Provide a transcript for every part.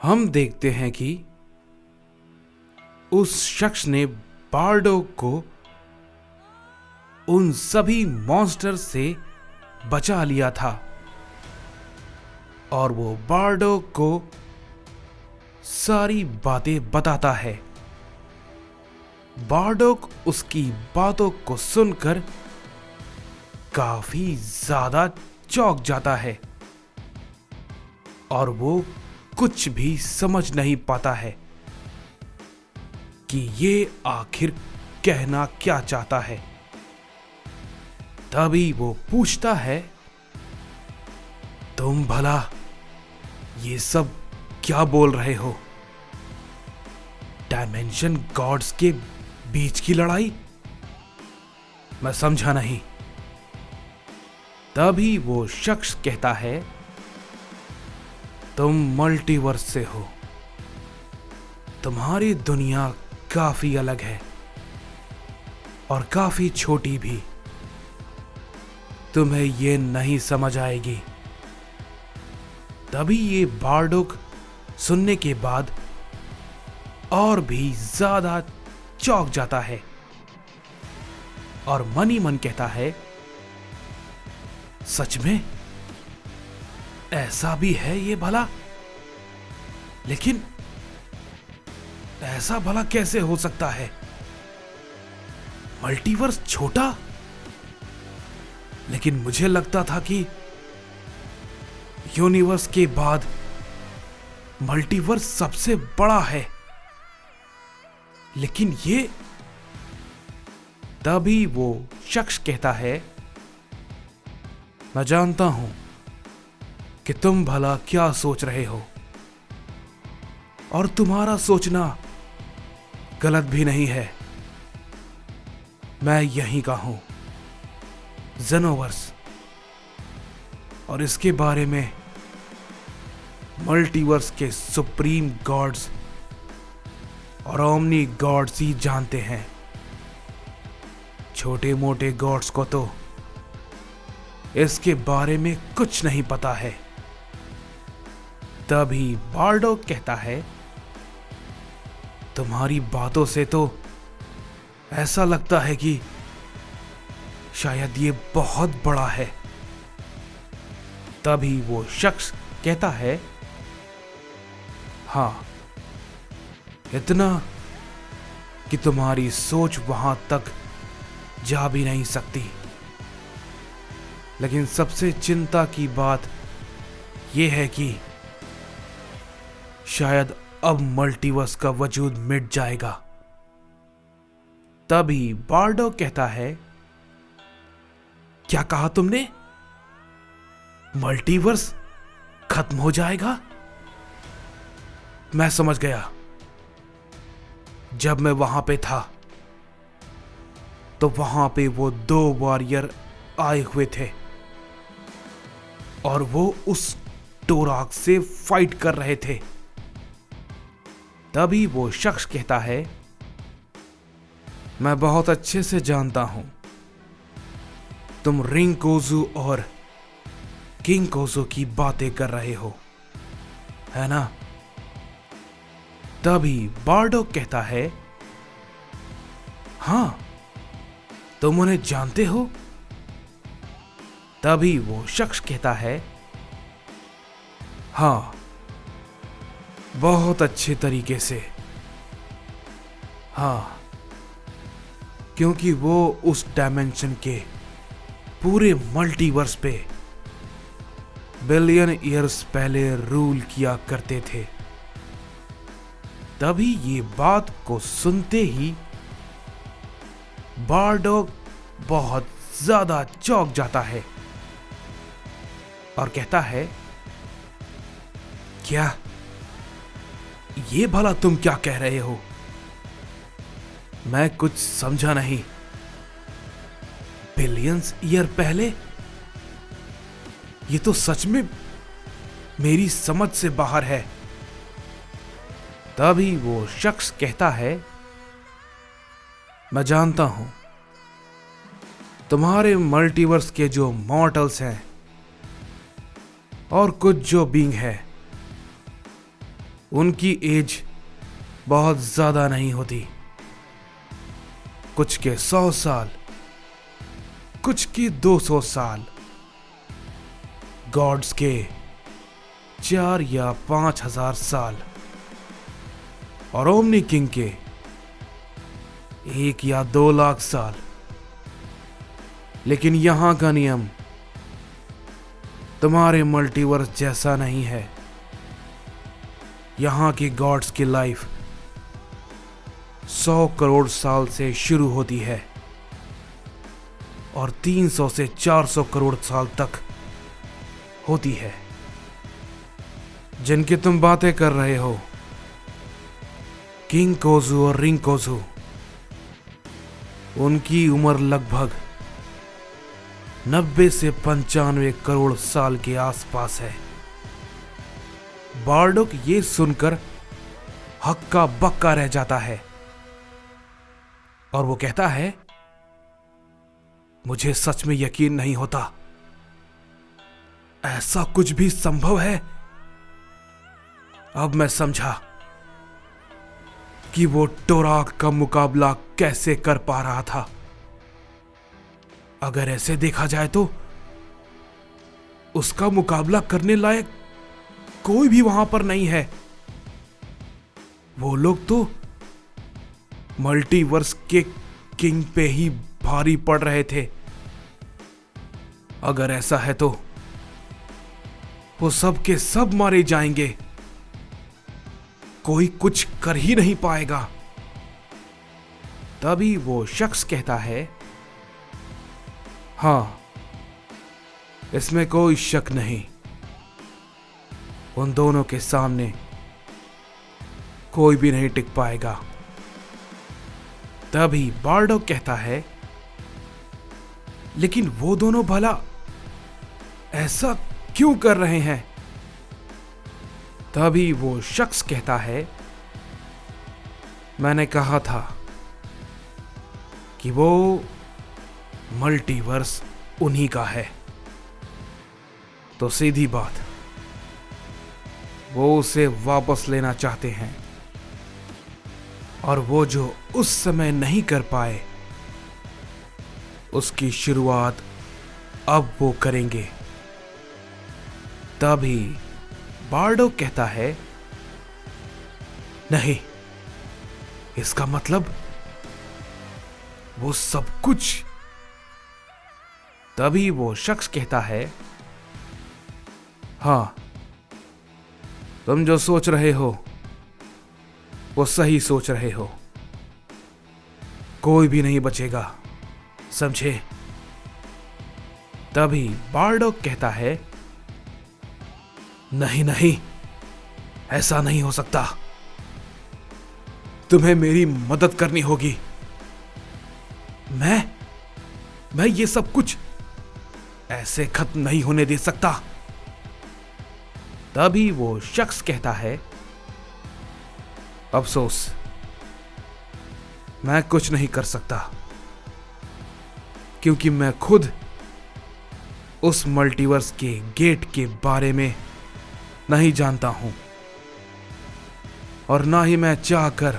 हम देखते हैं कि उस शख्स ने बारडोग को उन सभी मॉन्स्टर से बचा लिया था और वो बारडोग को सारी बातें बताता है। बारडोग उसकी बातों को सुनकर काफी ज्यादा चौंक जाता है और वो कुछ भी समझ नहीं पाता है कि ये आखिर कहना क्या चाहता है। तभी वो पूछता है, तुम भला ये सब क्या बोल रहे हो? डायमेंशन गॉड्स के बीच की लड़ाई? मैं समझा नहीं। तभी वो शख्स कहता है, तुम मल्टीवर्स से हो। तुम्हारी दुनिया काफी अलग है और काफी छोटी भी। तुम्हें ये नहीं समझ आएगी। तभी ये बारडोग सुनने के बाद और भी ज्यादा चौंक जाता है और मन ही मन कहता है, सच में ऐसा भी है ये भला? लेकिन ऐसा भला कैसे हो सकता है? मल्टीवर्स छोटा? लेकिन मुझे लगता था कि यूनिवर्स के बाद मल्टीवर्स सबसे बड़ा है। लेकिन ये। तभी वो शख्स कहता है, मैं जानता हूं कि तुम भला क्या सोच रहे हो और तुम्हारा सोचना गलत भी नहीं है। मैं यहीं का हूं, जेनोवर्स, और इसके बारे में मल्टीवर्स के सुप्रीम गॉड्स और ओमनी गॉड्स ही जानते हैं। छोटे मोटे गॉड्स को तो इसके बारे में कुछ नहीं पता है। तभी बारडोग कहता है, तुम्हारी बातों से तो ऐसा लगता है कि शायद ये बहुत बड़ा है। तभी वो शख्स कहता है, हां, इतना कि तुम्हारी सोच वहां तक जा भी नहीं सकती। लेकिन सबसे चिंता की बात यह है कि शायद अब मल्टीवर्स का वजूद मिट जाएगा। तभी बारडोग कहता है, क्या कहा तुमने? मल्टीवर्स खत्म हो जाएगा? मैं समझ गया। जब मैं वहां पे था तो वहां पे वो 2 वॉरियर आए हुए थे और वो उस टोराक से फाइट कर रहे थे। तभी वो शख्स कहता है, मैं बहुत अच्छे से जानता हूं तुम रिंकोजू और किंकोजू की बातें कर रहे हो, है ना? तभी बारडोग कहता है, हां, तुम उन्हें जानते हो? तभी वो शख्स कहता है, हां, बहुत अच्छे तरीके से। हां, क्योंकि वो उस डायमेंशन के पूरे मल्टीवर्स पे बिलियन ईयर्स पहले रूल किया करते थे। तभी ये बात को सुनते ही बारडोग बहुत ज्यादा चौंक जाता है और कहता है, क्या ये भला तुम क्या कह रहे हो? मैं कुछ समझा नहीं। बिलियंस ईयर पहले? ये तो सच में मेरी समझ से बाहर है। तभी वो शख्स कहता है, मैं जानता हूं तुम्हारे मल्टीवर्स के जो मॉर्टल्स हैं और कुछ जो बीइंग है उनकी एज बहुत ज्यादा नहीं होती, कुछ के 100 साल, कुछ के 200 साल, गॉड्स के 4 या 5,000 साल और ओमनी किंग के 1 या 2 लाख साल। लेकिन यहां का नियम तुम्हारे मल्टीवर्स जैसा नहीं है। यहां की गॉड्स की लाइफ 100 करोड़ साल से शुरू होती है और 300 से 400 करोड़ साल तक होती है। जिनकी तुम बातें कर रहे हो, किंग कोजू और रिंग कोजू, उनकी उम्र लगभग 90 से 95 करोड़ साल के आसपास है। बार्डोक ये सुनकर हक्का बक्का रह जाता है और वो कहता है, मुझे सच में यकीन नहीं होता, ऐसा कुछ भी संभव है। अब मैं समझा कि वो टोराक का मुकाबला कैसे कर पा रहा था। अगर ऐसे देखा जाए तो उसका मुकाबला करने लायक कोई भी वहां पर नहीं है। वो लोग तो मल्टीवर्स के किंग पे ही भारी पड़ रहे थे। अगर ऐसा है तो वो सब के सब मारे जाएंगे, कोई कुछ कर ही नहीं पाएगा। तभी वो शख्स कहता है, हां, इसमें कोई शक नहीं, उन दोनों के सामने कोई भी नहीं टिक पाएगा। तभी बार्डोक कहता है, लेकिन वो दोनों भला ऐसा क्यों कर रहे हैं? तभी वो शख्स कहता है, मैंने कहा था कि वो मल्टीवर्स उन्हीं का है, तो सीधी बात, वो उसे वापस लेना चाहते हैं और वो जो उस समय नहीं कर पाए, उसकी शुरुआत अब वो करेंगे। तभी बार्डोक कहता है, नहीं, इसका मतलब वो सब कुछ। तभी वो शख्स कहता है, हां, तुम जो सोच रहे हो वो सही सोच रहे हो, कोई भी नहीं बचेगा, समझे? तभी बार्डोक कहता है, नहीं नहीं, ऐसा नहीं हो सकता, तुम्हें मेरी मदद करनी होगी। मैं ये सब कुछ ऐसे खत्म नहीं होने दे सकता। तभी वो शख्स कहता है, अफसोस, मैं कुछ नहीं कर सकता, क्योंकि मैं खुद उस मल्टीवर्स के गेट के बारे में नहीं जानता हूं और ना ही मैं चाहकर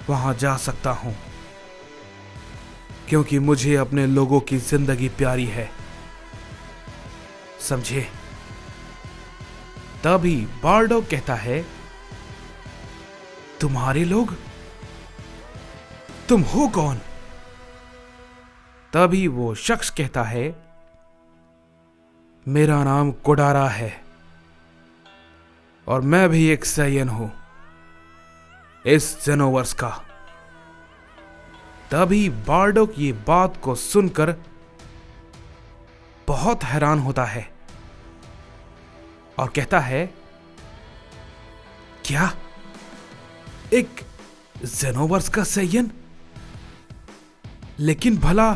वहां जा सकता हूं, क्योंकि मुझे अपने लोगों की जिंदगी प्यारी है, समझे? तभी बार्डोक कहता है, तुम्हारे लोग? तुम हो कौन? तभी वो शख्स कहता है, मेरा नाम कोडारा है और मैं भी एक सैयन हूं इस जेनोवर्स का। तभी बार्डोक ये बात को सुनकर बहुत हैरान होता है और कहता है, क्या एक जेनोवर्स का सैयन? लेकिन भला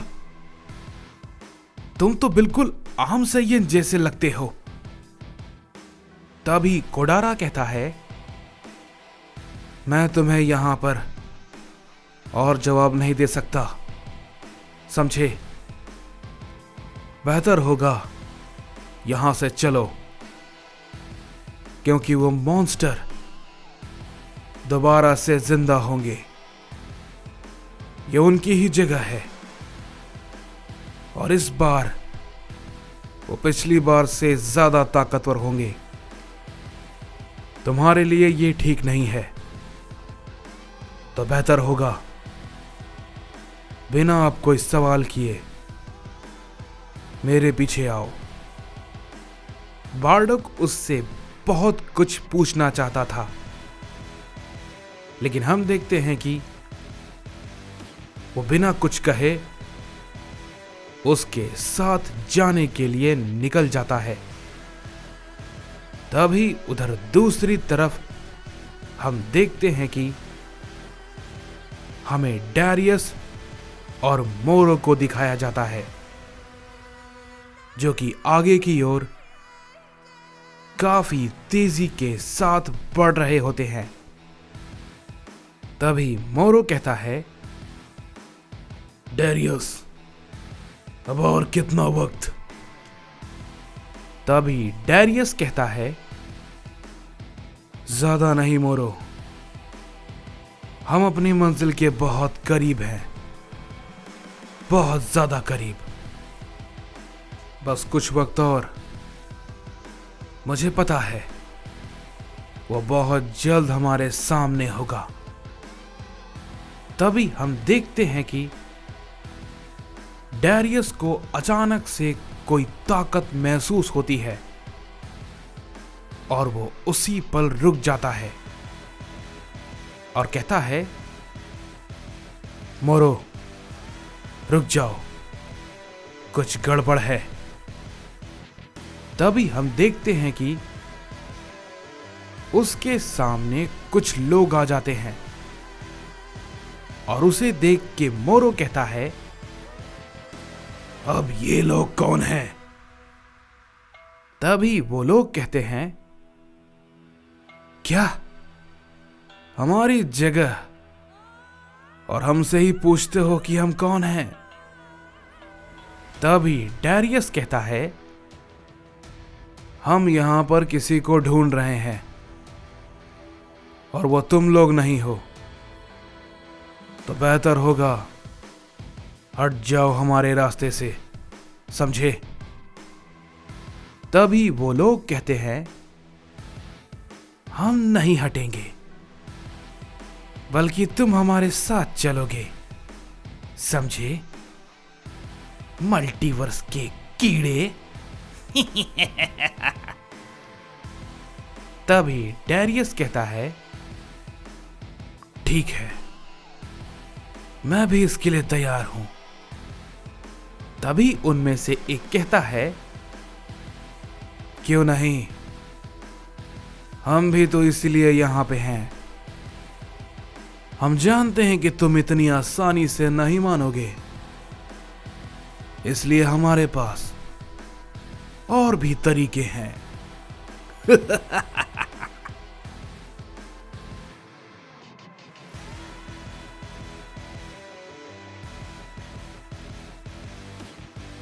तुम तो बिल्कुल आम सैयन जैसे लगते हो। तभी कोडारा कहता है, मैं तुम्हें यहां पर और जवाब नहीं दे सकता, समझे? बेहतर होगा यहां से चलो, क्योंकि वो मॉन्स्टर दोबारा से जिंदा होंगे। ये उनकी ही जगह है और इस बार वो पिछली बार से ज्यादा ताकतवर होंगे। तुम्हारे लिए ये ठीक नहीं है, तो बेहतर होगा बिना आप कोई सवाल किए मेरे पीछे आओ। बार्डोक उससे बहुत कुछ पूछना चाहता था, लेकिन हम देखते हैं कि वो बिना कुछ कहे उसके साथ जाने के लिए निकल जाता है। तभी उधर दूसरी तरफ हम देखते हैं कि हमें डैरियस और मोरो को दिखाया जाता है, जो कि आगे की ओर काफी तेजी के साथ बढ़ रहे होते हैं। तभी मोरो कहता है, डैरियस, अब और कितना वक्त? तभी डैरियस कहता है, ज्यादा नहीं मोरो, हम अपनी मंजिल के बहुत करीब हैं, बहुत ज्यादा करीब। बस कुछ वक्त और। मुझे पता है वो बहुत जल्द हमारे सामने होगा। तभी हम देखते हैं कि डैरियस को अचानक से कोई ताकत महसूस होती है और वो उसी पल रुक जाता है और कहता है, मोरो, रुक जाओ, कुछ गड़बड़ है। तभी हम देखते हैं कि उसके सामने कुछ लोग आ जाते हैं और उसे देख के मोरो कहता है, अब ये लोग कौन हैं? तभी वो लोग कहते हैं, क्या हमारी जगह और हमसे ही पूछते हो कि हम कौन हैं? तभी डैरियस कहता है, हम यहां पर किसी को ढूंढ रहे हैं और वो तुम लोग नहीं हो, तो बेहतर होगा हट जाओ हमारे रास्ते से, समझे? तभी वो लोग कहते हैं, हम नहीं हटेंगे, बल्कि तुम हमारे साथ चलोगे, समझे? मल्टीवर्स के कीड़े। तभी डैरियस कहता है, ठीक है, मैं भी इसके लिए तैयार हूं। तभी उनमें से एक कहता है, क्यों नहीं, हम भी तो इसलिए यहां पे हैं। हम जानते हैं कि तुम इतनी आसानी से नहीं मानोगे, इसलिए हमारे पास और भी तरीके हैं।